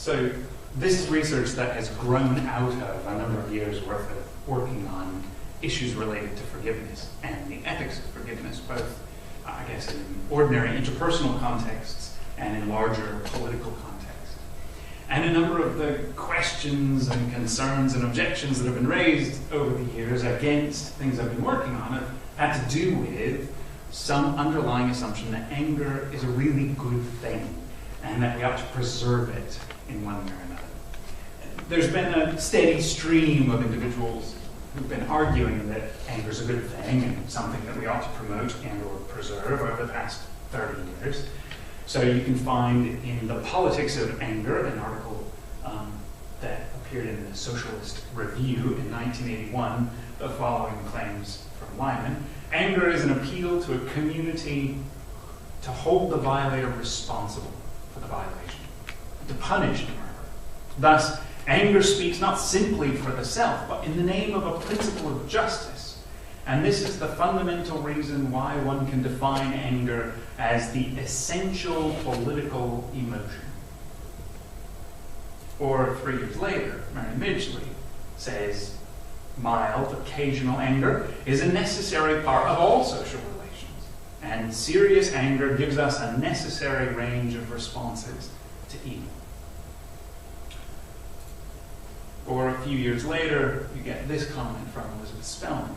So this is research that has grown out of a number of years' worth of working on issues related to forgiveness and the ethics of forgiveness, both, I guess, in ordinary interpersonal contexts and in larger political contexts. And a number of the questions and concerns and objections that have been raised over the years against things I've been working on have had to do with some underlying assumption that anger is a really good thing and that we ought to preserve it in one way or another. There's been a steady stream of individuals who've been arguing that anger is a good thing and something that we ought to promote and or preserve over the past 30 years. So you can find in The Politics of Anger, an article that appeared in the Socialist Review in 1981, the following claims from Lyman. Anger is an appeal to a community to hold the violator responsible for the violation, to punish the murderer. Thus, anger speaks not simply for the self, but in the name of a principle of justice. And this is the fundamental reason why one can define anger as the essential political emotion. Or 3 years later, Mary Midgley says, mild, occasional anger is a necessary part of all social relations, and serious anger gives us a necessary range of responses to evil. Or a few years later, you get this comment from Elizabeth Spellman.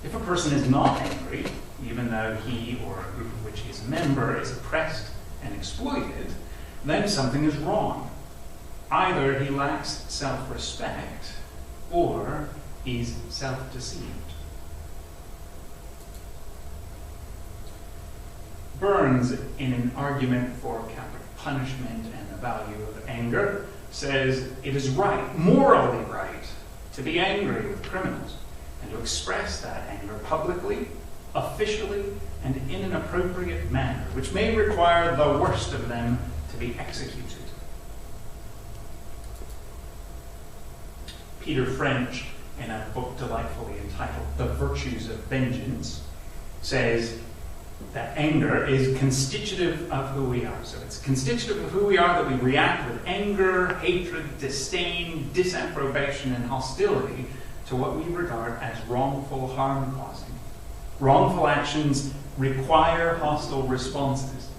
If a person is not angry, even though he or a group of which he is a member is oppressed and exploited, then something is wrong. Either he lacks self-respect, or he's self-deceived. Burns, in an argument for Catholic punishment and the value of anger, says it is right, morally right, to be angry with criminals and to express that anger publicly, officially, and in an appropriate manner, which may require the worst of them to be executed. Peter French, in a book delightfully entitled The Virtues of Vengeance, says that anger is constitutive of who we are. So it's constitutive of who we are that we react with anger, hatred, disdain, disapprobation, and hostility to what we regard as wrongful harm causing. Wrongful actions require hostile responses.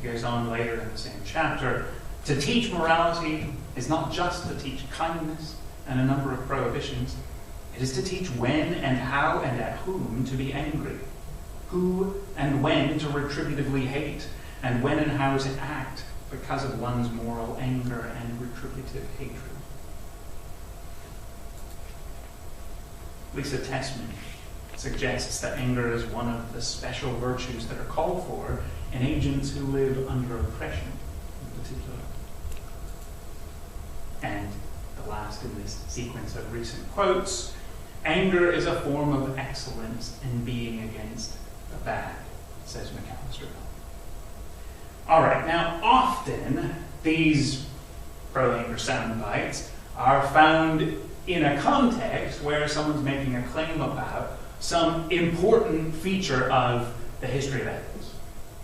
It goes on later in the same chapter. To teach morality is not just to teach kindness and a number of prohibitions. It is to teach when and how and at whom to be angry, who and when to retributively hate, and when and how to act because of one's moral anger and retributive hatred. Lisa Tessman suggests that anger is one of the special virtues that are called for in agents who live under oppression in particular. And the last in this sequence of recent quotes, anger is a form of excellence in being against the bad, says McAllister. All right, now often these pro-anger sound bites are found in a context where someone's making a claim about some important feature of the history of ethics.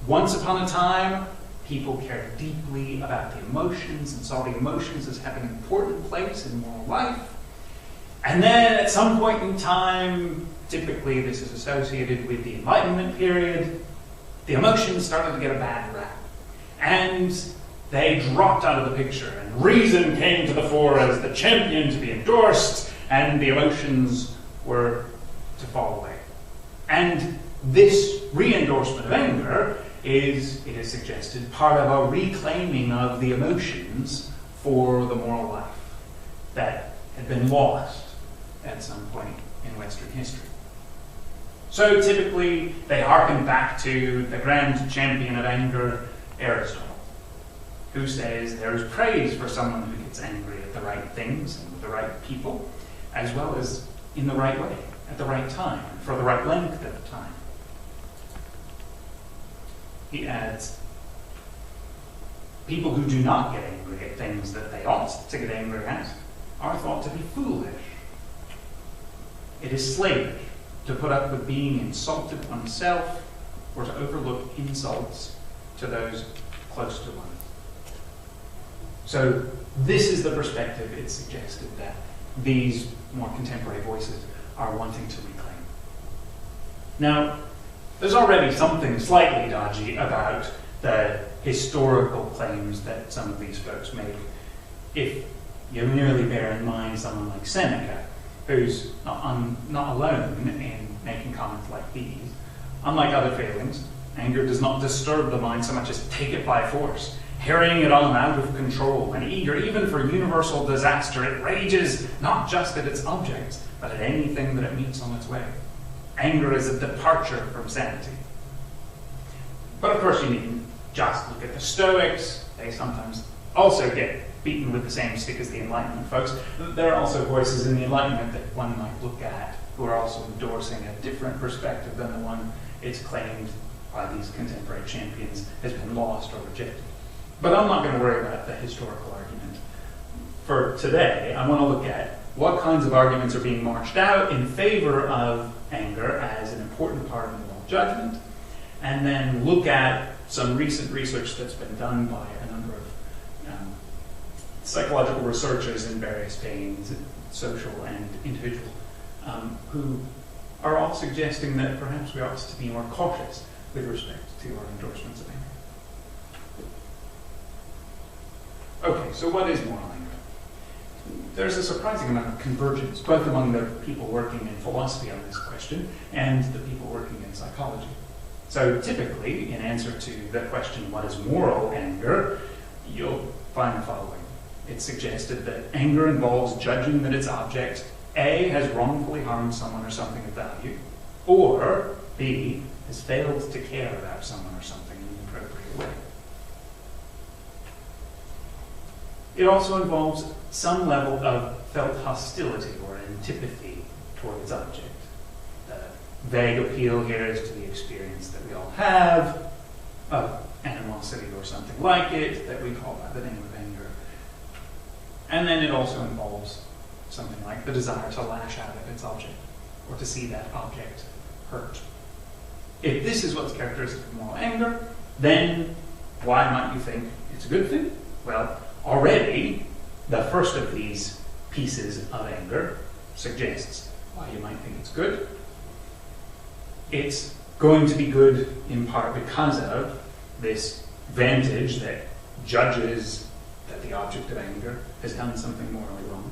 Once upon a time, people cared deeply about the emotions and saw the emotions as having an important place in moral life. And then at some point in time, typically this is associated with the Enlightenment period, the emotions started to get a bad rap. And they dropped out of the picture, and reason came to the fore as the champion to be endorsed, and the emotions were to fall away. And this re-endorsement of anger is, it is suggested, part of a reclaiming of the emotions for the moral life that had been lost at some point in Western history. So typically, they harken back to the grand champion of anger, Aristotle, who says there is praise for someone who gets angry at the right things and with the right people, as well as in the right way, at the right time, and for the right length of time. He adds, people who do not get angry at things that they ought to get angry at are thought to be foolish. It is slavish to put up with being insulted oneself or to overlook insults to those close to one. So this is the perspective it's suggested that these more contemporary voices are wanting to reclaim. Now, there's already something slightly dodgy about the historical claims that some of these folks make. If you merely bear in mind someone like Seneca, who's not alone in making comments like these. Unlike other failings, anger does not disturb the mind so much as take it by force, harrying it on out of control, and eager even for universal disaster. It rages not just at its objects, but at anything that it meets on its way. Anger is a departure from sanity. But of course you needn't just look at the Stoics. They sometimes also get beaten with the same stick as the Enlightenment folks. There are also voices in the Enlightenment that one might look at who are also endorsing a different perspective than the one it's claimed by these contemporary champions has been lost or rejected. But I'm not going to worry about the historical argument. For today, I want to look at what kinds of arguments are being marched out in favor of anger as an important part of moral judgment, and then look at some recent research that's been done by a number of psychological researchers in various veins, social and individual, who are all suggesting that perhaps we ought to be more cautious with respect to our endorsements of anger. Okay, so what is moral anger? There's a surprising amount of convergence, both among the people working in philosophy on this question and the people working in psychology. So typically, in answer to the question, what is moral anger, you'll find the following. It's suggested that anger involves judging that its object, A, has wrongfully harmed someone or something of value, or B, has failed to care about someone or something in an appropriate way. It also involves some level of felt hostility or antipathy toward its object. The vague appeal here is to the experience that we all have of animosity or something like it that we call by the name of anger. And then it also involves something like the desire to lash out at its object or to see that object hurt. If this is what's characteristic of moral anger, then why might you think it's a good thing? Well, already the first of these pieces of anger suggests why you might think it's good. It's going to be good in part because of this vantage that judges that the object of anger has done something morally wrong.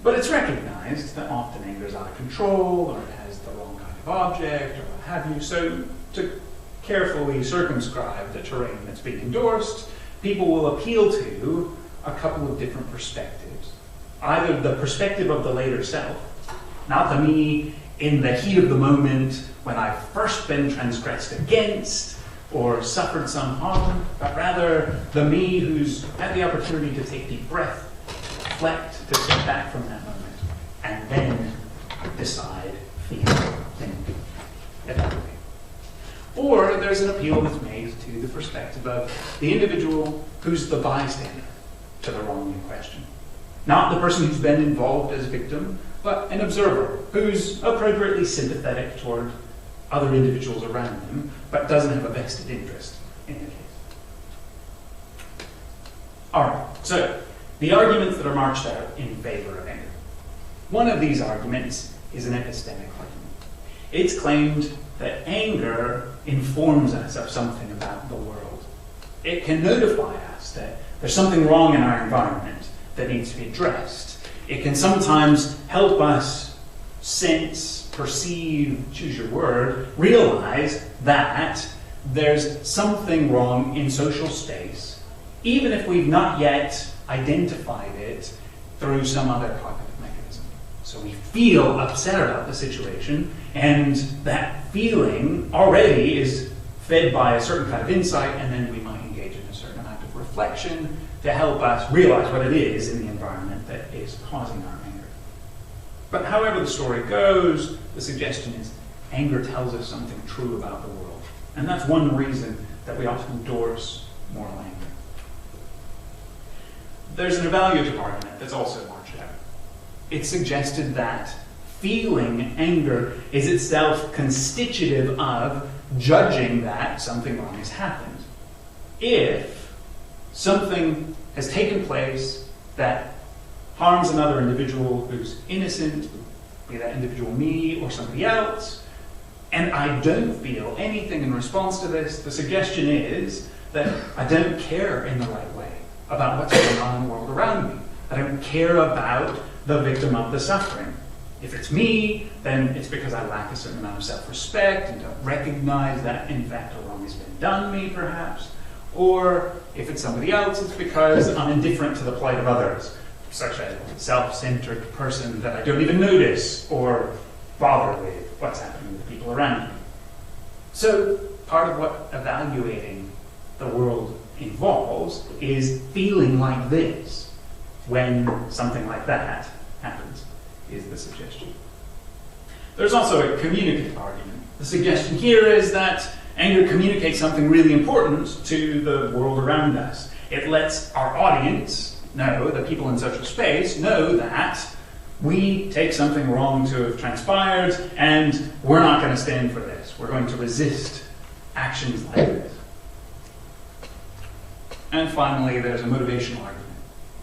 But it's recognized that often anger is out of control, or it has the wrong kind of object, or what have you. So to carefully circumscribe the terrain that's being endorsed, people will appeal to a couple of different perspectives. Either the perspective of the later self, not the me in the heat of the moment when I've first been transgressed against or suffered some harm, but rather the me who's had the opportunity to take deep breath, reflect, to step back from that moment, and then decide, feel, think, evaluate. Or there's an appeal that's made to the perspective of the individual who's the bystander to the wrong in question. Not the person who's been involved as a victim, but an observer who's appropriately sympathetic toward other individuals around them, but doesn't have a vested interest in the case. All right, so the arguments that are marched out in favor of anger. One of these arguments is an epistemic argument. It's claimed that anger informs us of something about the world. It can notify us that there's something wrong in our environment that needs to be addressed. It can sometimes help us sense, perceive, choose your word, realize that there's something wrong in social space, even if we've not yet identified it through some other cognitive mechanism. So we feel upset about the situation, and that feeling already is fed by a certain kind of insight, and then we might engage in a certain amount of reflection to help us realize what it is in the environment that is causing our anger. But however the story goes, the suggestion is anger tells us something true about the world. And that's one reason that we ought to endorse moral anger. There's an evaluative argument that's also marched out. It's suggested that feeling anger is itself constitutive of judging that something wrong has happened. If something has taken place that harms another individual who's innocent, be that individual me or somebody else, and I don't feel anything in response to this. The suggestion is that I don't care in the right way about what's going on in the world around me. I don't care about the victim of the suffering. If it's me, then it's because I lack a certain amount of self-respect and don't recognize that, in fact, a wrong has been done me, perhaps. Or if it's somebody else, it's because I'm indifferent to the plight of others, such a self-centered person that I don't even notice or bother with what's happening with the people around me. So part of what evaluating the world involves is feeling like this when something like that happens, is the suggestion. There's also a communicative argument. The suggestion here is that anger communicates something really important to the world around us. It lets our audience know, the people in social space, know that we take something wrong to have transpired and we're not going to stand for this. We're going to resist actions like this. And finally, there's a motivational argument.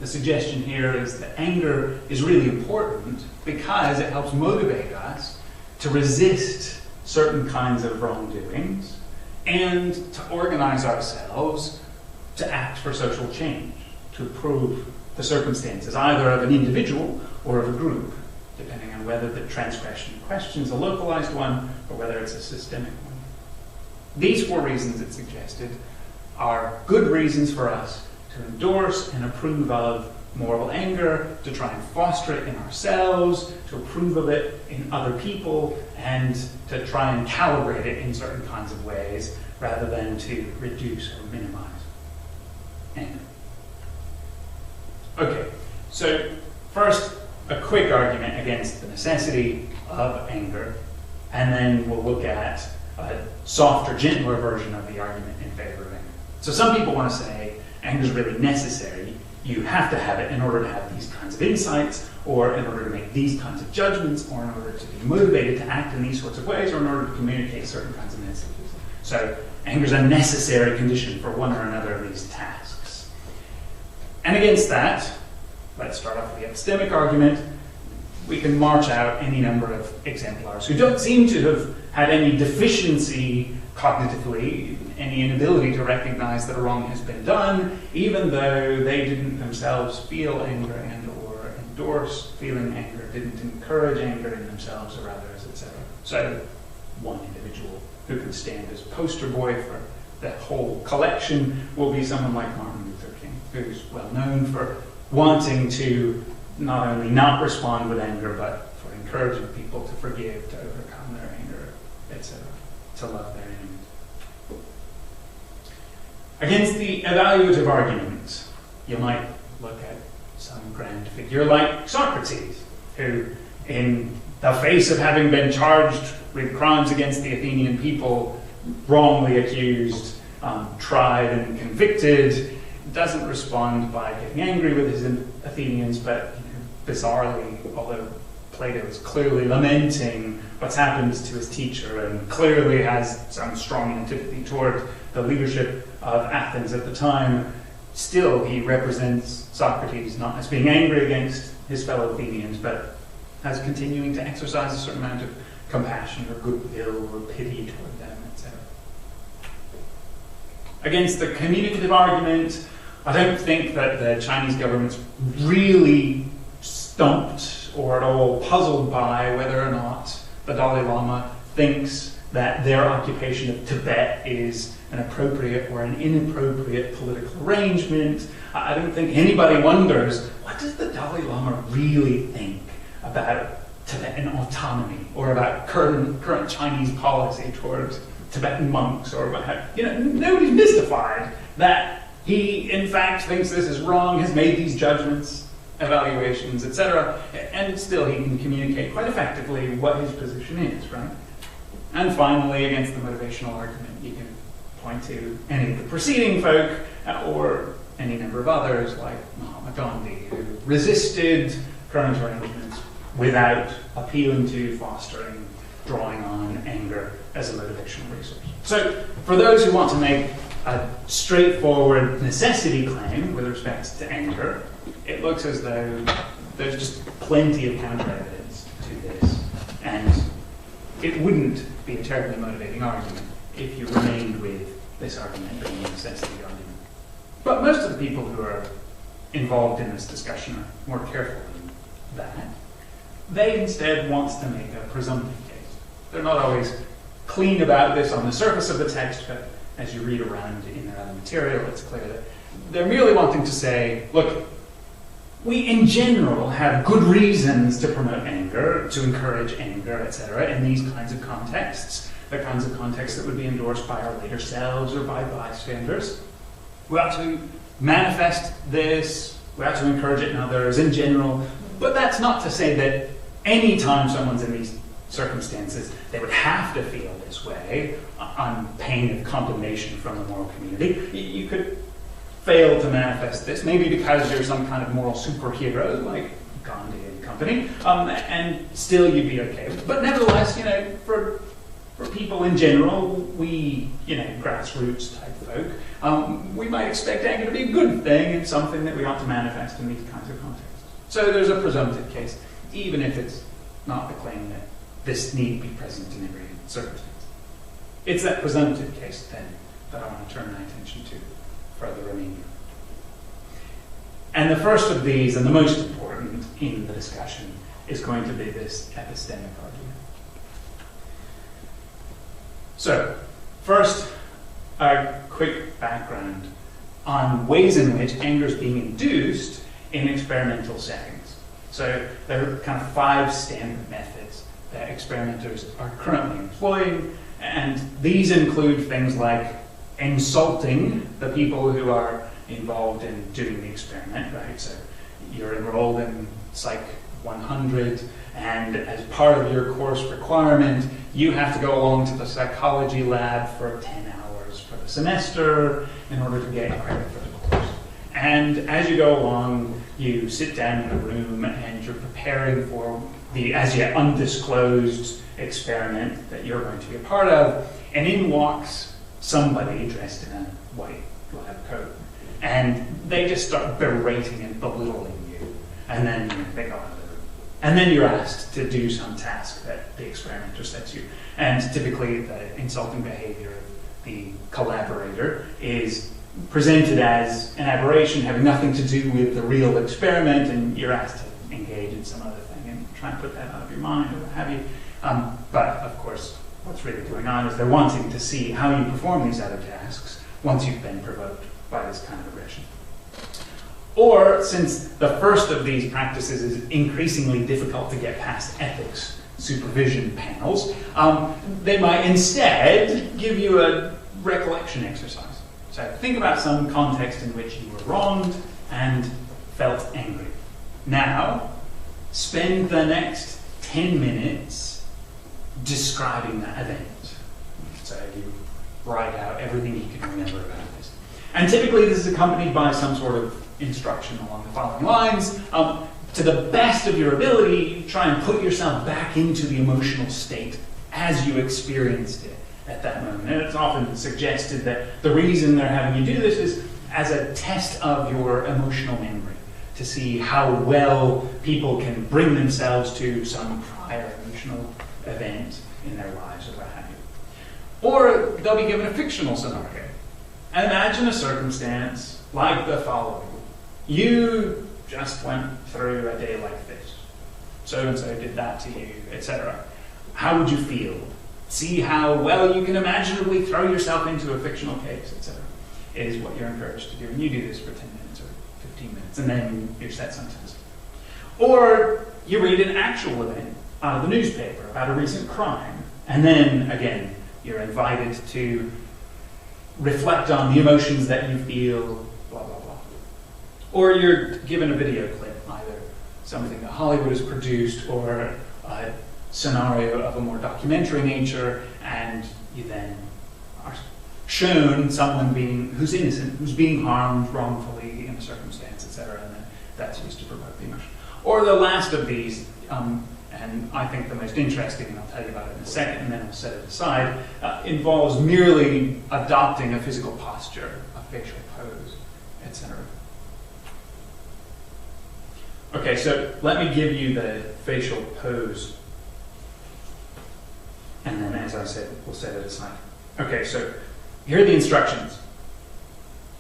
The suggestion here is that anger is really important because it helps motivate us to resist certain kinds of wrongdoings and to organize ourselves to act for social change, to improve the circumstances, either of an individual or of a group, depending on whether the transgression in question is a localized one or whether it's a systemic one. These four reasons it suggested are good reasons for us to endorse and approve of moral anger, to try and foster it in ourselves, to approve of it in other people, and to try and calibrate it in certain kinds of ways rather than to reduce or minimize anger. Okay, so first, a quick argument against the necessity of anger, and then we'll look at a softer, gentler version of the argument in favor of anger. So some people want to say anger is really necessary. You have to have it in order to have these kinds of insights, or in order to make these kinds of judgments, or in order to be motivated to act in these sorts of ways, or in order to communicate certain kinds of messages. So anger is a necessary condition for one or another of these tasks. And against that, let's start off with the epistemic argument. We can march out any number of exemplars who don't seem to have had any deficiency cognitively, any inability to recognize that a wrong has been done, even though they didn't themselves feel anger and or endorse feeling anger, didn't encourage anger in themselves or others, etc. So one individual who can stand as poster boy for the whole collection will be someone like Martin Luther King, who's well known for wanting to not only not respond with anger, but for encouraging people to forgive, to overcome their anger, etc., to love their enemies. Against the evaluative argument, you might look at some grand figure like Socrates, who, in the face of having been charged with crimes against the Athenian people, wrongly accused, tried and convicted, doesn't respond by getting angry with his Athenians, but bizarrely, although Plato is clearly lamenting what's happened to his teacher and clearly has some strong antipathy toward the leadership of Athens at the time, still he represents Socrates not as being angry against his fellow Athenians, but as continuing to exercise a certain amount of compassion or goodwill or pity toward them, etc. Against the communicative argument, I don't think that the Chinese government's really stumped or at all puzzled by whether or not the Dalai Lama thinks that their occupation of Tibet is an appropriate or an inappropriate political arrangement. I don't think anybody wonders, what does the Dalai Lama really think about Tibetan autonomy or about current Chinese policy towards Tibetan monks or what have you. Nobody's mystified that he, in fact, thinks this is wrong, has made these judgments, evaluations, etc., and still he can communicate quite effectively what his position is, right? And finally, against the motivational argument, you can point to any of the preceding folk or any number of others like Mahatma Gandhi, who resisted current arrangements without appealing to, fostering, drawing on anger as a motivational resource. So for those who want to make a straightforward necessity claim with respect to anger, it looks as though there's just plenty of counter evidence to this, and it wouldn't be a terribly motivating argument if you remained with this argument being a necessity argument. But most of the people who are involved in this discussion are more careful than that. They instead want to make a presumptive case. They're not always clean about this on the surface of the text, but as you read around in their other material, it's clear that they're merely wanting to say, look, we in general have good reasons to promote anger, to encourage anger, etc., in these kinds of contexts, the kinds of contexts that would be endorsed by our later selves or by bystanders. We ought to manifest this, we ought to encourage it in others in general, but that's not to say that any time someone's in these circumstances, they would have to feel this way on pain of condemnation from the moral community. You could fail to manifest this, maybe because you're some kind of moral superhero like Gandhi and company, and still you'd be okay. But nevertheless, for people in general, we, grassroots type folk, we might expect anger to be a good thing and something that we ought to manifest in these kinds of contexts. So there's a presumptive case, even if it's not the claim that this need be present in every circumstance. It's that presumptive case, then, that I want to turn my attention to for the remainder. And the first of these, and the most important in the discussion, is going to be this epistemic argument. So, first, a quick background on ways in which anger is being induced in experimental settings. So, there are kind of 5 standard methods that experimenters are currently employing, and these include things like insulting the people who are involved in doing the experiment, right? So you're enrolled in Psych 100, and as part of your course requirement, you have to go along to the psychology lab for 10 hours for the semester in order to get credit for the course. And as you go along, you sit down in a room and you're preparing for the as yet undisclosed experiment that you're going to be a part of, and in walks somebody dressed in a white lab coat, and they just start berating and belittling you, and then they go out of the room. And then you're asked to do some task that the experimenter sets you, and typically the insulting behavior of the collaborator is presented as an aberration having nothing to do with the real experiment, and you're asked to engage in some other thing and try and put that out of your mind or what have you. But of course, what's really going on is they're wanting to see how you perform these other tasks once you've been provoked by this kind of aggression. Or, since the first of these practices is increasingly difficult to get past ethics supervision panels, they might instead give you a recollection exercise. So think about some context in which you were wronged and felt angry. Now, spend the next 10 minutes describing that event. So you write out everything you can remember about this. And typically this is accompanied by some sort of instruction along the following lines. To the best of your ability, you try and put yourself back into the emotional state as you experienced it at that moment. And it's often suggested that the reason they're having you do this is as a test of your emotional memory, to see how well people can bring themselves to some prior emotional event in their lives or what have you. Or they'll be given a fictional scenario. And imagine a circumstance like the following. You just went through a day like this. So-and-so did that to you, etc. How would you feel? See how well you can imaginably throw yourself into a fictional case, etc. is what you're encouraged to do. And you do this for 10 minutes or 15 minutes, and then you're set some test. Or you read an actual event out of the newspaper about a recent crime, and then, again, you're invited to reflect on the emotions that you feel, blah, blah, blah. Or you're given a video clip, either something that Hollywood has produced or a scenario of a more documentary nature, and you then are shown someone who's innocent, who's being harmed wrongfully in a circumstance, etc., and then that's used to provoke the emotion. Or the last of these, and I think the most interesting, and I'll tell you about it in a second, and then I'll set it aside, involves merely adopting a physical posture, a facial pose, etc. Okay, so let me give you the facial pose, and then, as I said, we'll set it aside. Okay, so here are the instructions,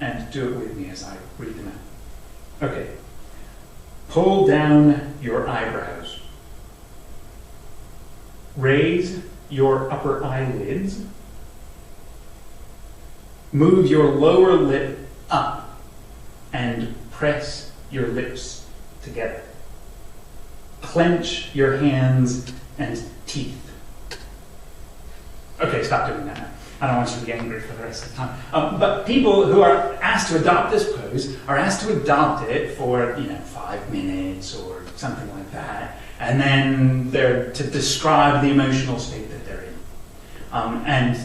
and do it with me as I read them out. Okay. Pull down your eyebrows. Raise your upper eyelids. Move your lower lip up and press your lips together. Clench your hands and teeth. Okay, stop doing that now. I don't want you to be angry for the rest of the time. But people who are asked to adopt this pose are asked to adopt it for, 5 minutes or something like that. And then they're to describe the emotional state that they're in. And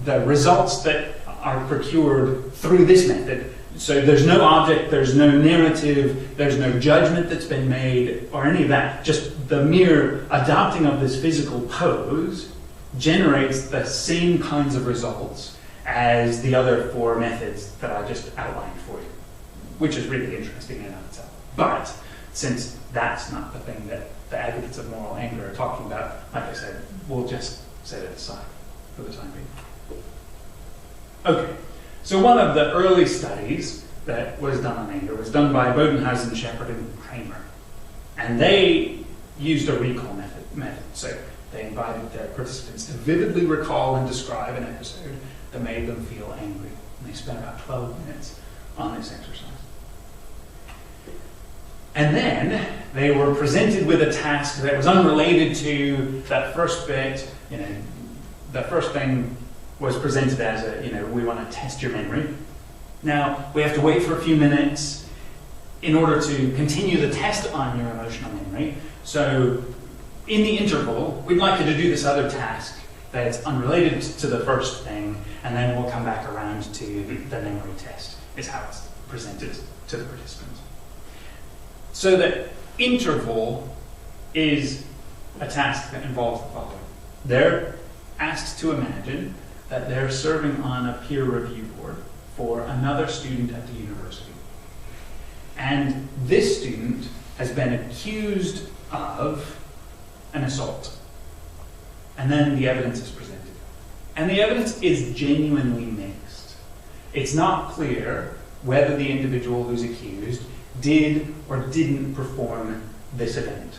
the results that are procured through this method, so there's no object, there's no narrative, there's no judgment that's been made or any of that. Just the mere adopting of this physical pose generates the same kinds of results as the other 4 methods that I just outlined for you, which is really interesting in and of itself. But since that's not the thing that the advocates of moral anger are talking about, like I said, we'll just set it aside for the time being. Okay, so one of the early studies that was done on anger was done by Bodenhausen, Shepard, and Kramer. And they used a recall method. So they invited their participants to vividly recall and describe an episode that made them feel angry. And they spent about 12 minutes on this exercise. And then they were presented with a task that was unrelated to that first bit. The first thing was presented as we want to test your memory. Now, we have to wait for a few minutes in order to continue the test on your emotional memory. So in the interval, we'd like you to do this other task that's unrelated to the first thing, and then we'll come back around to the memory test, is how it's presented to the participants. So the interval is a task that involves the following. They're asked to imagine that they're serving on a peer review board for another student at the university. And this student has been accused of an assault. And then the evidence is presented. And the evidence is genuinely mixed. It's not clear whether the individual who's accused did or didn't perform this event.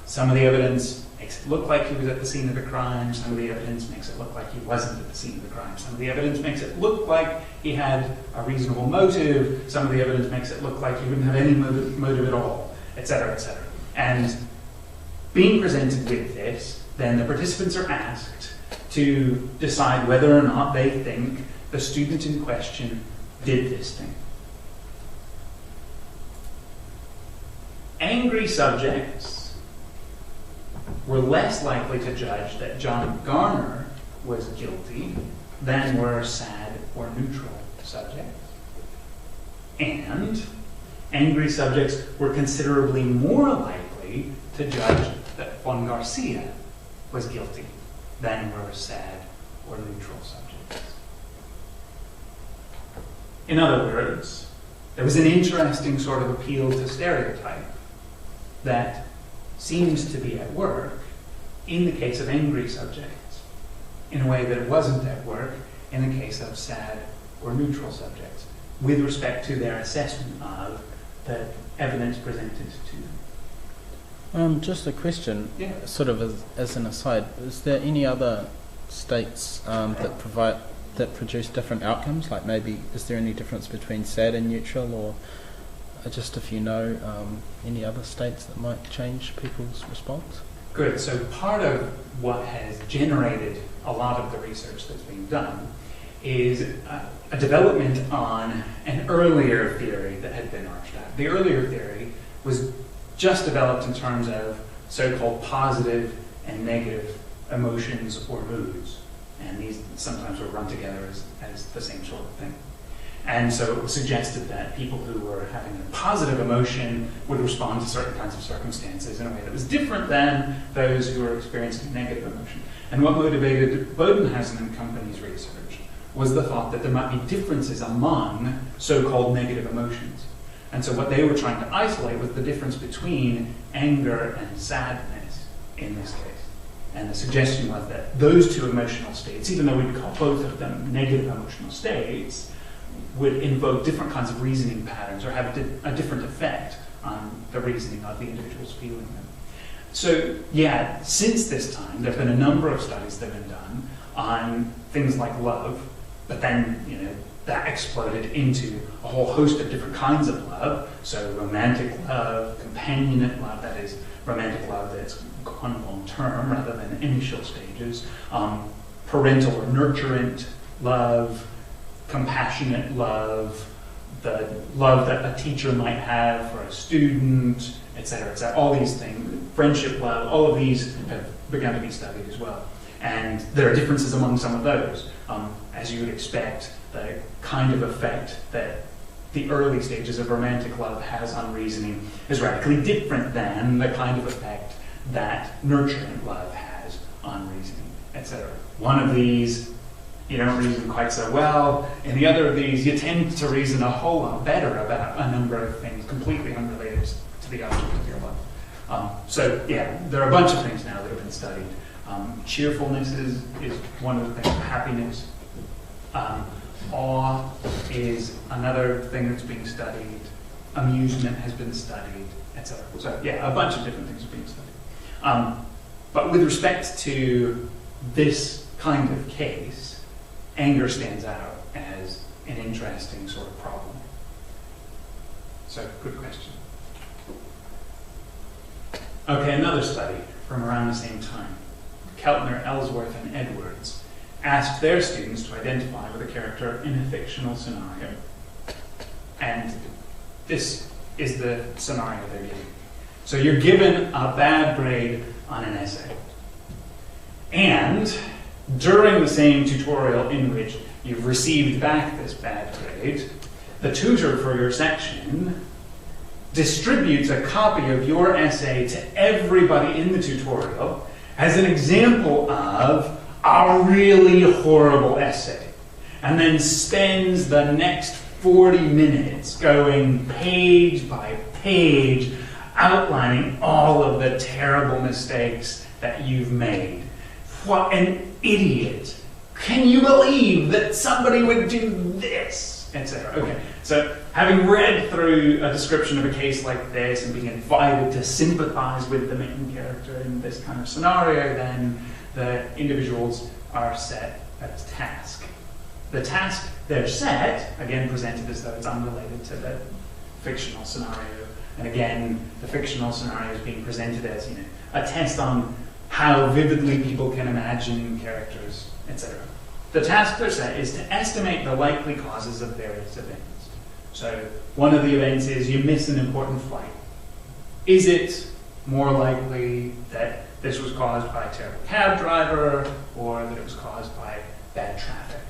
Some of the evidence makes it look like he was at the scene of the crime. Some of the evidence makes it look like he wasn't at the scene of the crime. Some of the evidence makes it look like he had a reasonable motive. Some of the evidence makes it look like he didn't have any motive at all, etc., etc. And being presented with this, then the participants are asked to decide whether or not they think the student in question did this thing. Angry subjects were less likely to judge that John Garner was guilty than were sad or neutral subjects. And angry subjects were considerably more likely to judge that Juan Garcia was guilty than were sad or neutral subjects. In other words, there was an interesting sort of appeal to stereotype that seems to be at work in the case of angry subjects, in a way that it wasn't at work in the case of sad or neutral subjects, with respect to their assessment of the evidence presented to them. Just a question, Yeah. sort of as an aside, is there any other states that produce different outcomes? Like maybe, is there any difference between sad and neutral, or just if you know any other states that might change people's response? Good. So part of what has generated a lot of the research that's being done is a development on an earlier theory that had been arched out. The earlier theory was just developed in terms of so-called positive and negative emotions or moods. And these sometimes were run together as the same sort of thing. And so it was suggested that people who were having a positive emotion would respond to certain kinds of circumstances in a way that was different than those who were experiencing negative emotion. And what motivated Bodenhausen and company's research was the thought that there might be differences among so-called negative emotions. And so what they were trying to isolate was the difference between anger and sadness in this case. And the suggestion was that those two emotional states, even though we'd call both of them negative emotional states, would invoke different kinds of reasoning patterns or have a different effect on the reasoning of the individuals feeling them. So, yeah, since this time, there have been a number of studies that have been done on things like love, but then, that exploded into a whole host of different kinds of love. So romantic love, companionate love, that is romantic love that's gone long term rather than initial stages, parental or nurturant love, compassionate love, the love that a teacher might have for a student, etc., etc. All these things, friendship love, all of these have begun to be studied as well. And there are differences among some of those. As you would expect, the kind of effect that the early stages of romantic love has on reasoning is radically different than the kind of effect that nurturant love has on reasoning, etc. One of these, you don't reason quite so well. In the other of these, you tend to reason a whole lot better about a number of things completely unrelated to the object of your love. So, yeah, there are a bunch of things now that have been studied. Cheerfulness is one of the things, happiness. Awe is another thing that's being studied. Amusement has been studied, etc. So, yeah, a bunch of different things are being studied. But with respect to this kind of case, anger stands out as an interesting sort of problem. So, good question. Okay, another study from around the same time. Keltner, Ellsworth, and Edwards asked their students to identify with a character in a fictional scenario. And this is the scenario they're giving. So you're given a bad grade on an essay. And during the same tutorial in which you've received back this bad grade, the tutor for your section distributes a copy of your essay to everybody in the tutorial as an example of a really horrible essay, and then spends the next 40 minutes going page by page, outlining all of the terrible mistakes that you've made. What an idiot. Can you believe that somebody would do this? Etc. Okay, so having read through a description of a case like this and being invited to sympathize with the main character in this kind of scenario, then the individuals are set a task. The task they're set, again presented as though it's unrelated to the fictional scenario, and again the fictional scenario is being presented as a test on how vividly people can imagine characters, etc. The task they're set is to estimate the likely causes of various events. So one of the events is you miss an important flight. Is it more likely that this was caused by a terrible cab driver, or that it was caused by bad traffic?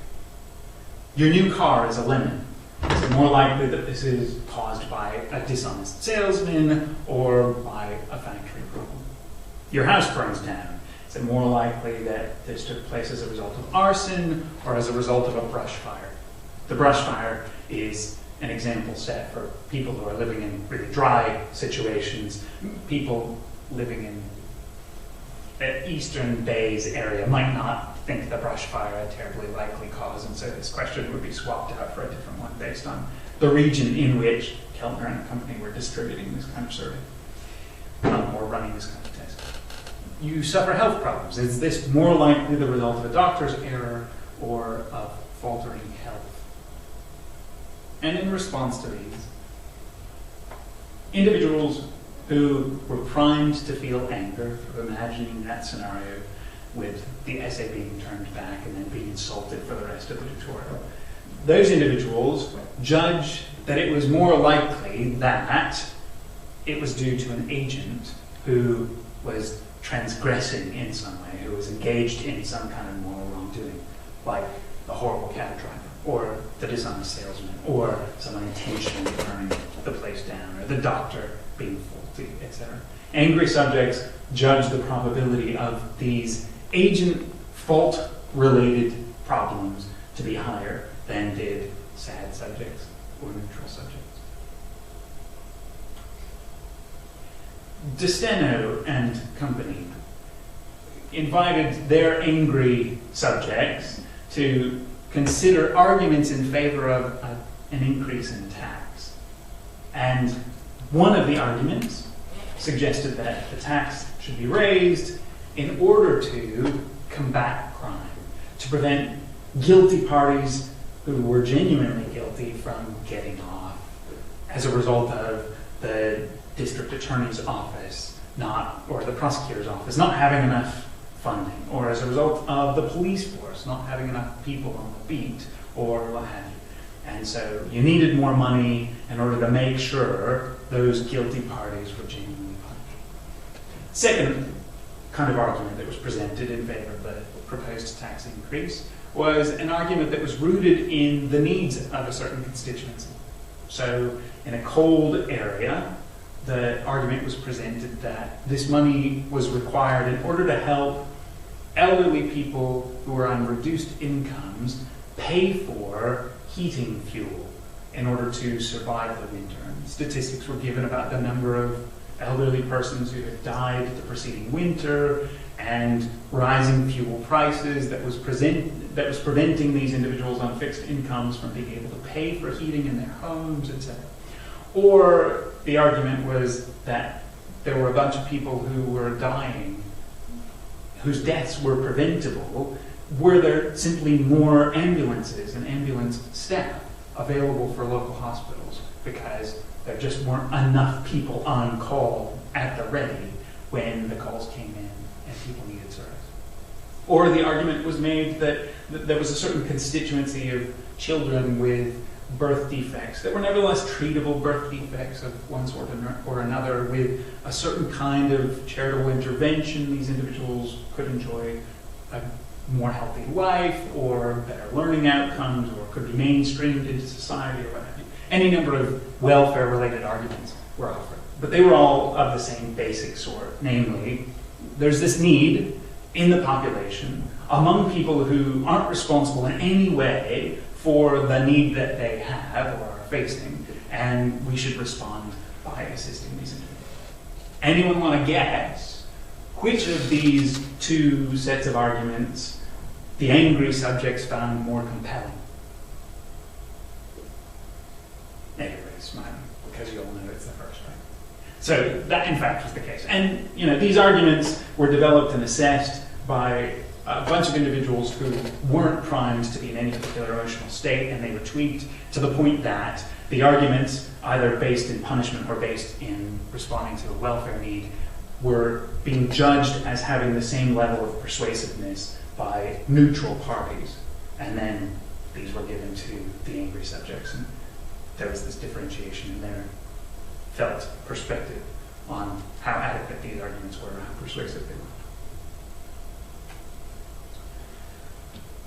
Your new car is a lemon. Is it more likely that this is caused by a dishonest salesman or by a factory problem? Your house burns down. Is it more likely that this took place as a result of arson or as a result of a brush fire? The brush fire is an example set for people who are living in really dry situations. People living in the Eastern Bays area might not think the brush fire a terribly likely cause, and so this question would be swapped out for a different one based on the region in which Keltner and the company were distributing this kind of survey, or running this kind of test. You suffer health problems. Is this more likely the result of a doctor's error or of faltering health? And in response to these, individuals who were primed to feel anger through imagining that scenario with the essay being turned back and then being insulted for the rest of the tutorial, those individuals judged that it was more likely that it was due to an agent who was transgressing in some way, who was engaged in some kind of moral wrongdoing, like the horrible cab driver. or the dishonest salesman, or someone intentionally burning the place down, or the doctor being faulty, etc. Angry subjects judge the probability of these agent fault-related problems to be higher than did sad subjects or neutral subjects. DeSteno and company invited their angry subjects to consider arguments in favor of an increase in tax. And one of the arguments suggested that the tax should be raised in order to combat crime, to prevent guilty parties who were genuinely guilty from getting off as a result of the district attorney's office or the prosecutor's office not having enough funding, or as a result of the police force not having enough people on the beat, or what have you. And so you needed more money in order to make sure those guilty parties were genuinely punished. Second kind of argument that was presented in favor of the proposed tax increase was an argument that was rooted in the needs of a certain constituency. So in a cold area, the argument was presented that this money was required in order to help elderly people who are on reduced incomes pay for heating fuel in order to survive the winter. And statistics were given about the number of elderly persons who had died the preceding winter, and rising fuel prices that was preventing these individuals on fixed incomes from being able to pay for heating in their homes, etc. Or the argument was that there were a bunch of people who were dying, whose deaths were preventable, were there simply more ambulances and ambulance staff available for local hospitals, because there just weren't enough people on call at the ready when the calls came in and people needed service. Or the argument was made that there was a certain constituency of children with birth defects that were nevertheless treatable birth defects of one sort or another. With a certain kind of charitable intervention, these individuals could enjoy a more healthy life, or better learning outcomes, or could be mainstreamed into society, or what have you. Any number of welfare-related arguments were offered. But they were all of the same basic sort. Namely, there's this need in the population among people who aren't responsible in any way for the need that they have or are facing, and we should respond by assisting these individuals. Anyone want to guess which of these two sets of arguments the angry subjects found more compelling? Everybody's smiling, because you all know it's the first, right? So that, in fact, was the case. And, these arguments were developed and assessed by a bunch of individuals who weren't primed to be in any particular emotional state, and they were tweaked to the point that the arguments, either based in punishment or based in responding to a welfare need, were being judged as having the same level of persuasiveness by neutral parties. And then these were given to the angry subjects, and there was this differentiation in their felt perspective on how adequate these arguments were and how persuasive they were.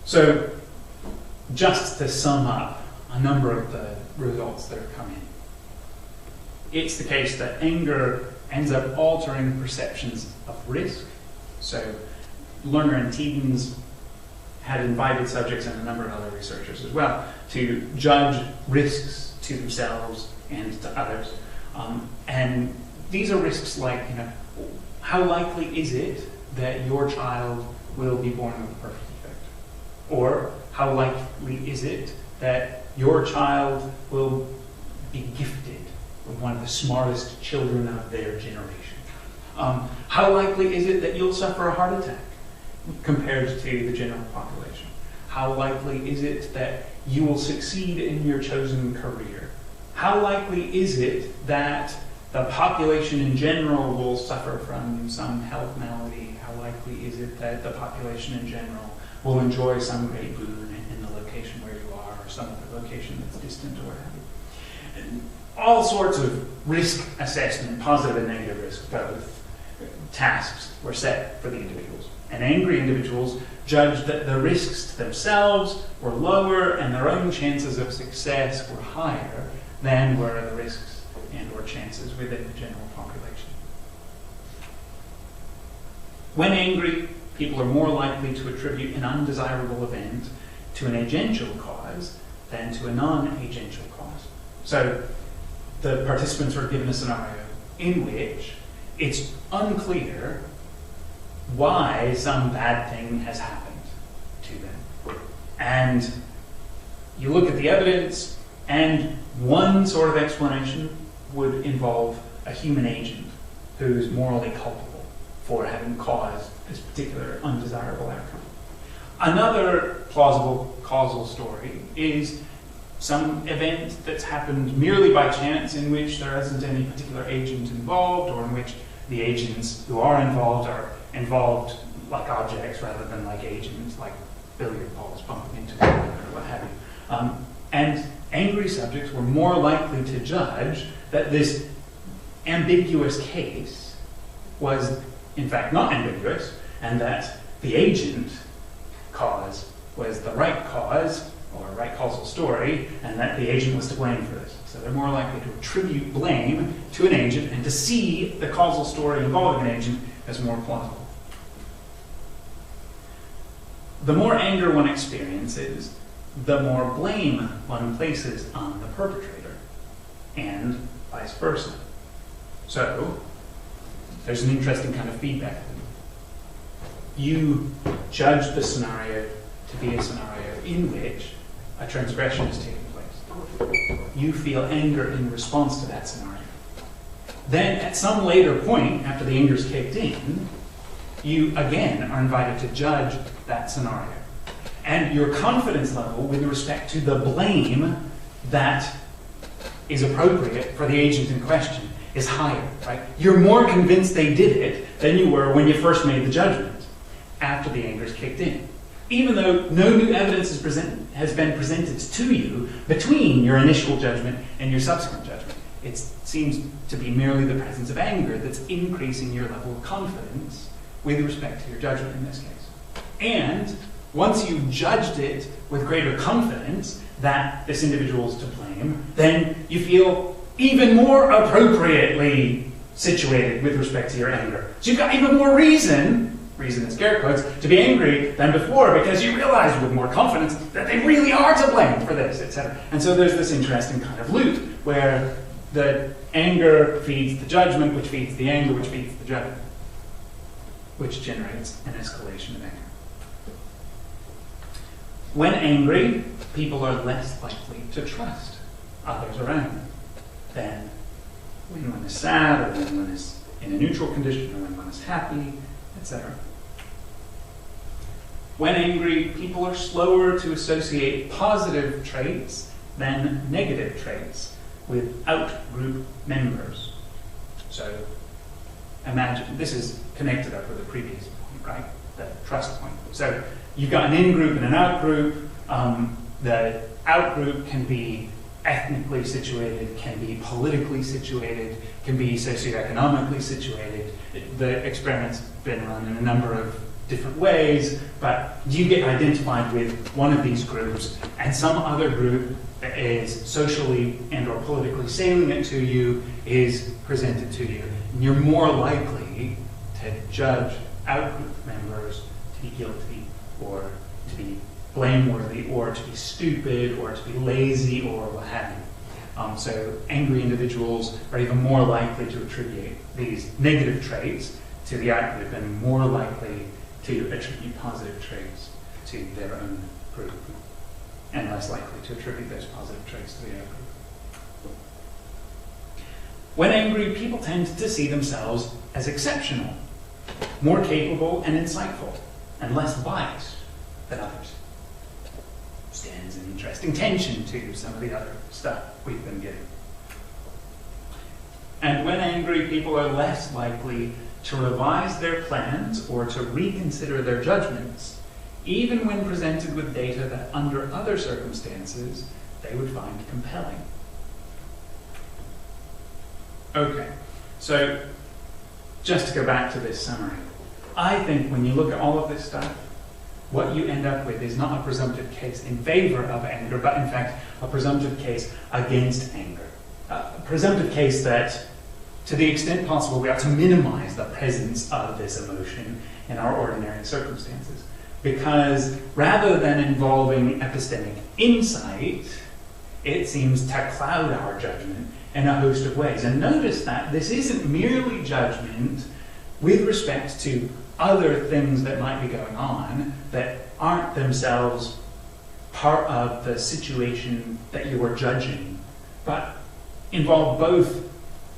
So, just to sum up a number of the results that have come in. It's the case that anger ends up altering perceptions of risk. So, Lerner and Tedens had invited subjects, and a number of other researchers as well, to judge risks to themselves and to others. And these are risks like, how likely is it that your child will be born with a birth defect? Or how likely is it that your child will be gifted with one of the smartest children of their generation? How likely is it that you'll suffer a heart attack compared to the general population? How likely is it that you will succeed in your chosen career? How likely is it that the population in general will suffer from some health malady? How likely is it that the population in general will enjoy some great boon in the location where you are, or some other location that's distant, or what have you? And all sorts of risk assessment, positive and negative risk, both tasks were set for the individuals. And angry individuals judged that the risks to themselves were lower and their own chances of success were higher than were the risks and or chances within the general population. When angry, people are more likely to attribute an undesirable event to an agential cause than to a non-agential cause. So the participants are given a scenario in which it's unclear why some bad thing has happened to them. And you look at the evidence, and one sort of explanation would involve a human agent who's morally culpable for having caused this particular undesirable outcome. Another plausible causal story is some event that's happened merely by chance in which there isn't any particular agent involved, or in which the agents who are involved like objects rather than like agents, like billiard balls bumping into one another or what have you. And angry subjects were more likely to judge that this ambiguous case was in fact not ambiguous, and that the agent cause was the right cause, or right causal story, and that the agent was to blame for this. So they're more likely to attribute blame to an agent and to see the causal story involving an agent as more plausible. The more anger one experiences, the more blame one places on the perpetrator, and vice versa. So there's an interesting kind of feedback loop. You judge the scenario to be a scenario in which a transgression is taking place. You feel anger in response to that scenario. Then at some later point, after the anger's kicked in, you again are invited to judge that scenario. And your confidence level with respect to the blame that is appropriate for the agent in question is higher, right? You're more convinced they did it than you were when you first made the judgment after the anger's kicked in. Even though no new evidence has been presented to you between your initial judgment and your subsequent judgment. It seems to be merely the presence of anger that's increasing your level of confidence with respect to your judgment in this case. And once you've judged it with greater confidence that this individual is to blame, then you feel even more appropriately situated with respect to your anger. So you've got even more reason in scare quotes, to be angry than before, because you realize with more confidence that they really are to blame for this, etc. And so there's this interesting kind of loop where the anger feeds the judgment, which feeds the anger, which feeds the judgment, which generates an escalation of anger. When angry, people are less likely to trust others around them than when one is sad, or when one is in a neutral condition, or when one is happy, etc. When angry, people are slower to associate positive traits than negative traits with out-group members. So imagine, this is connected up with the previous point, right? The trust point. So you've got an in-group and an out-group. The out-group can be ethnically situated, can be politically situated, can be socioeconomically situated. The experiment's been run in a number of different ways, but you get identified with one of these groups, and some other group that is socially and or politically salient to you is presented to you. And you're more likely to judge out-group members to be guilty, or to be blameworthy, or to be stupid, or to be lazy, or what have you. So angry individuals are even more likely to attribute these negative traits to the out-group, and more likely to attribute positive traits to their own group, and less likely to attribute those positive traits to the out-group. When angry, people tend to see themselves as exceptional, more capable and insightful, and less biased than others. Stands in interesting tension to some of the other stuff we've been getting. And when angry, people are less likely to revise their plans or to reconsider their judgments, even when presented with data that under other circumstances they would find compelling. Okay, so just to go back to this summary, I think when you look at all of this stuff, what you end up with is not a presumptive case in favor of anger, but in fact a presumptive case against anger. A presumptive case that, to the extent possible, we ought to minimize the presence of this emotion in our ordinary circumstances. Because rather than involving epistemic insight, it seems to cloud our judgment in a host of ways. And notice that this isn't merely judgment with respect to other things that might be going on that aren't themselves part of the situation that you are judging, but involve both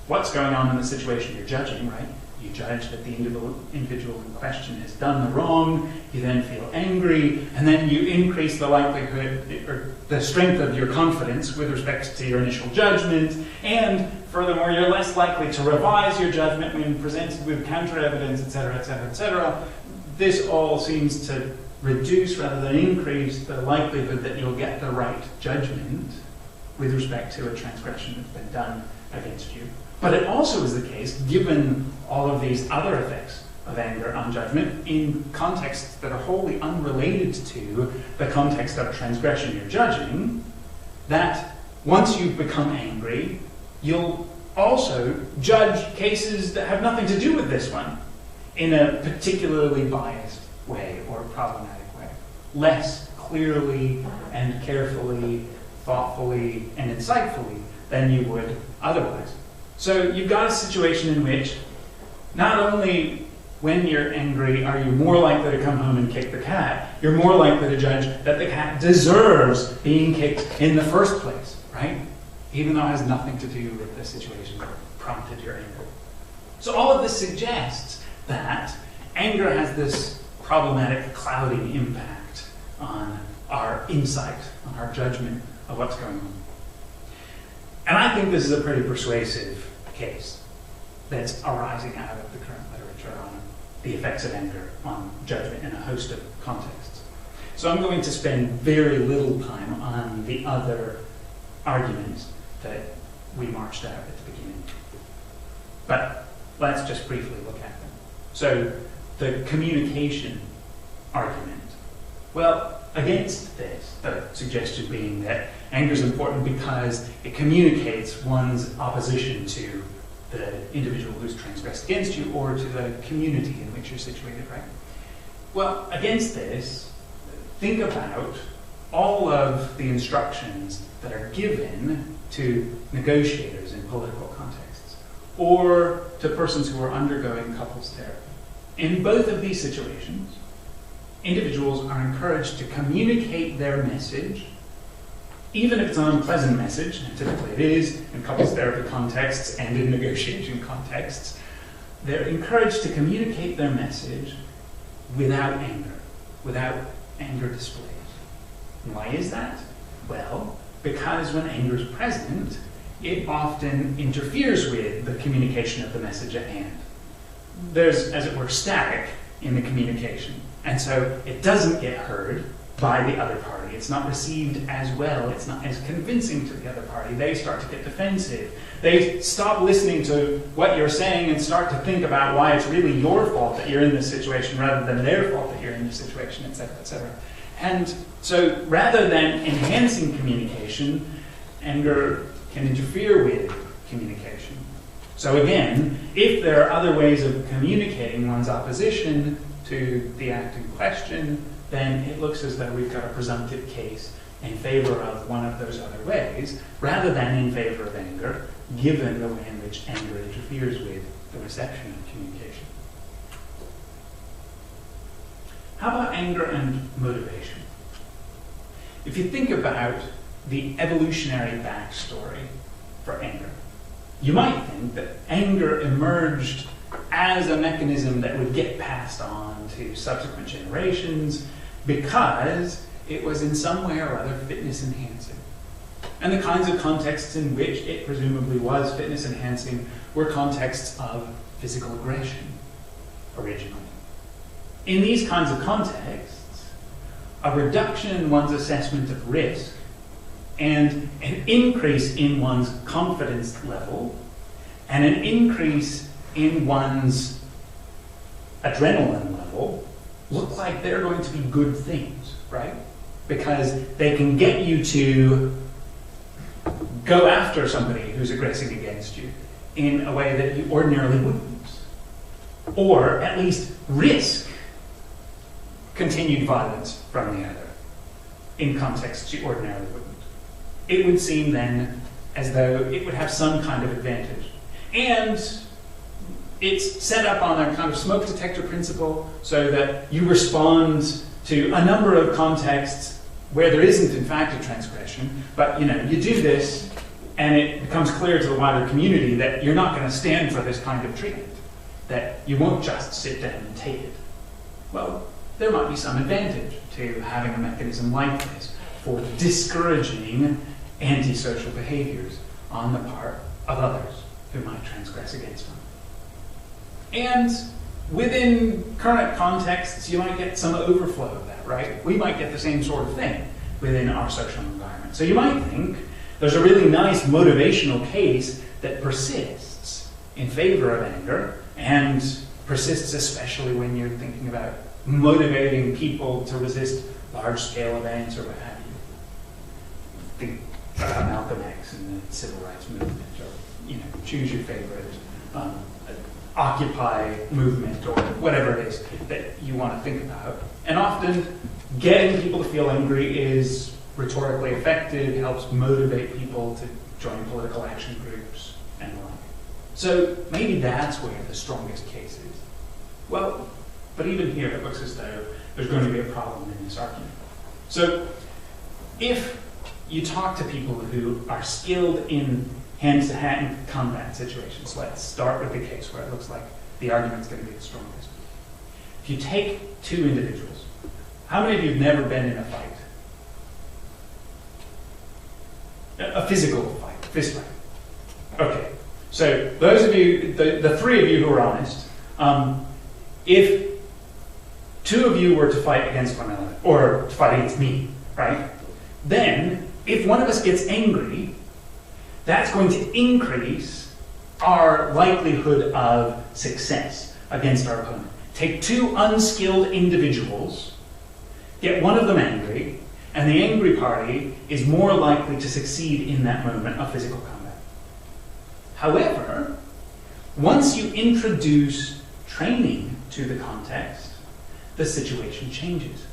what's going on in the situation you're judging, right? You judge that the individual in question has done the wrong, you then feel angry, and then you increase the likelihood or the strength of your confidence with respect to your initial judgment, and furthermore, you're less likely to revise your judgment when presented with counter-evidence, etc., etc., etc. This all seems to reduce rather than increase the likelihood that you'll get the right judgment with respect to a transgression that's been done against you. But it also is the case, given all of these other effects of anger on judgment, in contexts that are wholly unrelated to the context of transgression you're judging, that once you've become angry, you'll also judge cases that have nothing to do with this one in a particularly biased way or problematic way, less clearly and carefully, thoughtfully, and insightfully than you would otherwise. So you've got a situation in which not only when you're angry are you more likely to come home and kick the cat, you're more likely to judge that the cat deserves being kicked in the first place, right? Even though it has nothing to do with the situation that prompted your anger. So all of this suggests that anger has this problematic clouding impact on our insight, on our judgment of what's going on. And I think this is a pretty persuasive case that's arising out of the current literature on the effects of anger on judgment in a host of contexts. So I'm going to spend very little time on the other arguments that we marched out at the beginning. But let's just briefly look at them. So the communication argument. Well, against this, the suggestion being that anger is important because it communicates one's opposition to the individual who's transgressed against you or to the community in which you're situated, right? Well, against this, think about all of the instructions that are given to negotiators in political contexts or to persons who are undergoing couples therapy. In both of these situations, individuals are encouraged to communicate their message, even if it's an unpleasant message, and typically it is in couples therapy contexts and in negotiation contexts. They're encouraged to communicate their message without anger displays. And why is that? Well, because when anger is present, it often interferes with the communication of the message at hand. There's, as it were, static in the communication. And so it doesn't get heard by the other party. It's not received as well. It's not as convincing to the other party. They start to get defensive. They stop listening to what you're saying and start to think about why it's really your fault that you're in this situation rather than their fault that you're in this situation, etc., etc. And so rather than enhancing communication, anger can interfere with communication. So again, if there are other ways of communicating one's opposition to the act in question, then it looks as though we've got a presumptive case in favor of one of those other ways, rather than in favor of anger, given the way in which anger interferes with the reception of communication. How about anger and motivation? If you think about the evolutionary backstory for anger, you might think that anger emerged as a mechanism that would get passed on to subsequent generations because it was in some way or other fitness enhancing. And the kinds of contexts in which it presumably was fitness enhancing were contexts of physical aggression originally. In these kinds of contexts, a reduction in one's assessment of risk and an increase in one's confidence level and an increase in one's adrenaline level look like they're going to be good things, right? Because they can get you to go after somebody who's aggressing against you in a way that you ordinarily wouldn't. Or at least risk continued violence from the other in contexts you ordinarily wouldn't. It would seem then as though it would have some kind of advantage. And it's set up on a kind of smoke detector principle so that you respond to a number of contexts where there isn't in fact a transgression, but you do this and it becomes clear to the wider community that you're not going to stand for this kind of treatment, that you won't just sit down and take it. Well, there might be some advantage to having a mechanism like this for discouraging antisocial behaviors on the part of others who might transgress against them. And within current contexts, you might get some overflow of that, right? We might get the same sort of thing within our social environment. So you might think there's a really nice motivational case that persists in favor of anger, and persists especially when you're thinking about motivating people to resist large-scale events or what have you. Think about Malcolm X and the civil rights movement, or choose your favorite Occupy movement, or whatever it is that you want to think about. And often, getting people to feel angry is rhetorically effective, helps motivate people to join political action groups and the like. So maybe that's where the strongest case is. Well, but even here it looks as though there's going to be a problem in this argument. So if you talk to people who are skilled in hand-to-hand combat situations, let's start with the case where it looks like the argument's going to be the strongest. If you take two individuals, how many of you have never been in a fight? A physical fight, fist fight. Okay, so those of you, the three of you who are honest, if two of you were to fight against one another, or to fight against me, right? Then, if one of us gets angry, that's going to increase our likelihood of success against our opponent. Take two unskilled individuals, get one of them angry, and the angry party is more likely to succeed in that moment of physical combat. However, once you introduce training to the context, the situation changes.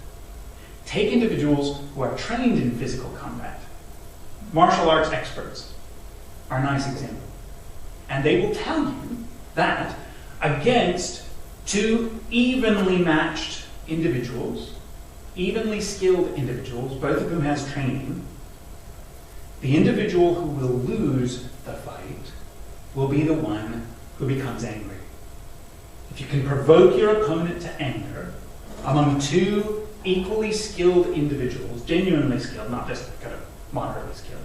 Take individuals who are trained in physical combat. Martial arts experts are a nice example. And they will tell you that against two evenly matched individuals, evenly skilled individuals, both of whom has training, the individual who will lose the fight will be the one who becomes angry. If you can provoke your opponent to anger among two equally skilled individuals, genuinely skilled, not just kind of moderately skilled,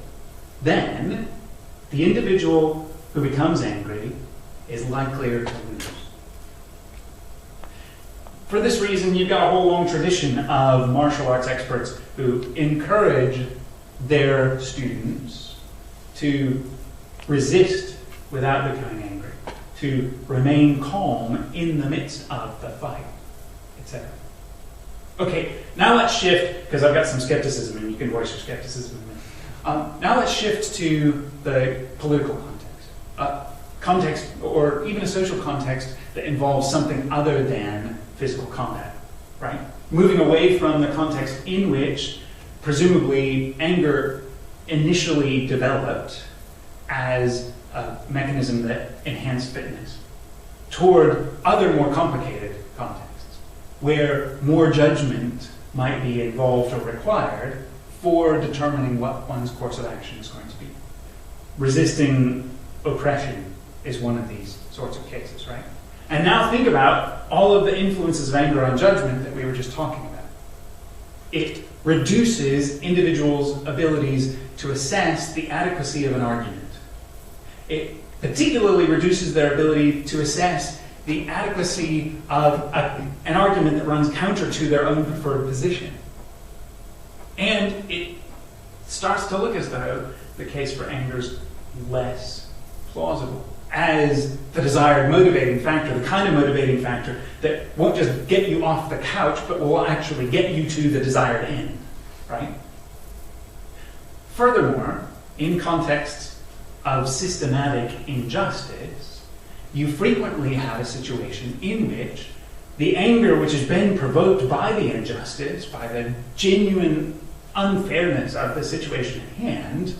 then the individual who becomes angry is likelier to lose. For this reason, you've got a whole long tradition of martial arts experts who encourage their students to resist without becoming angry, to remain calm in the midst of the fight, etc. Okay, now let's shift, because I've got some skepticism, and you can voice your skepticism in a minute. Now let's shift to the political context, or even a social context that involves something other than physical combat, right? Moving away from the context in which, presumably, anger initially developed as a mechanism that enhanced fitness, toward other more complicated contexts, where more judgment might be involved or required for determining what one's course of action is going to be. Resisting oppression is one of these sorts of cases, right? And now think about all of the influences of anger on judgment that we were just talking about. It reduces individuals' abilities to assess the adequacy of an argument. It particularly reduces their ability to assess the adequacy of an argument that runs counter to their own preferred position. And it starts to look as though the case for anger is less plausible. as the desired motivating factor, the kind of motivating factor that won't just get you off the couch, but will actually get you to the desired end, right? Furthermore, in contexts of systematic injustice, you frequently have a situation in which the anger which has been provoked by the injustice, by the genuine unfairness of the situation at hand,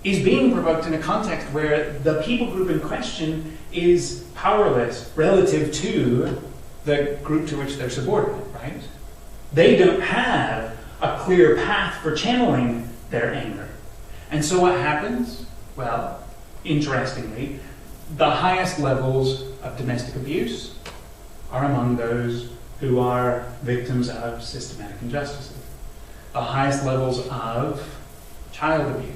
is being provoked in a context where the people group in question is powerless relative to the group to which they're subordinate, right? They don't have a clear path for channeling their anger. And so what happens? Well, interestingly, the highest levels of domestic abuse are among those who are victims of systematic injustices. The highest levels of child abuse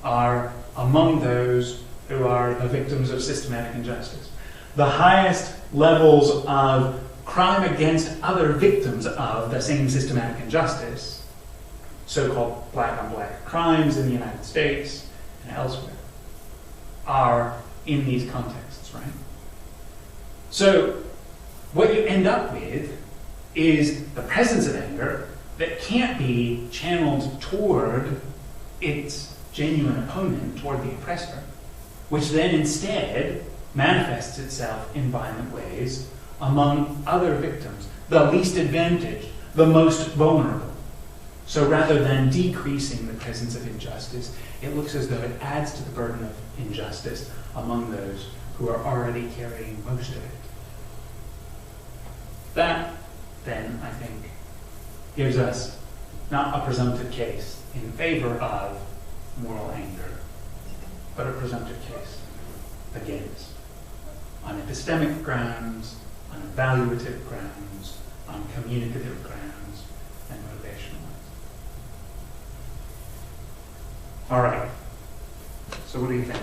are among those who are the victims of systematic injustice. The highest levels of crime against other victims of the same systematic injustice, so-called black-on-black crimes in the United States and elsewhere, are in these contexts, right? So what you end up with is the presence of anger that can't be channeled toward its genuine opponent, toward the oppressor, which then instead manifests itself in violent ways among other victims, the least advantaged, the most vulnerable. So rather than decreasing the presence of injustice, it looks as though it adds to the burden of injustice among those who are already carrying most of it. That, then, I think, gives us not a presumptive case in favor of moral anger, but a presumptive case against, on epistemic grounds, on evaluative grounds, on communicative grounds, and motivational ones. All right. So what do you think?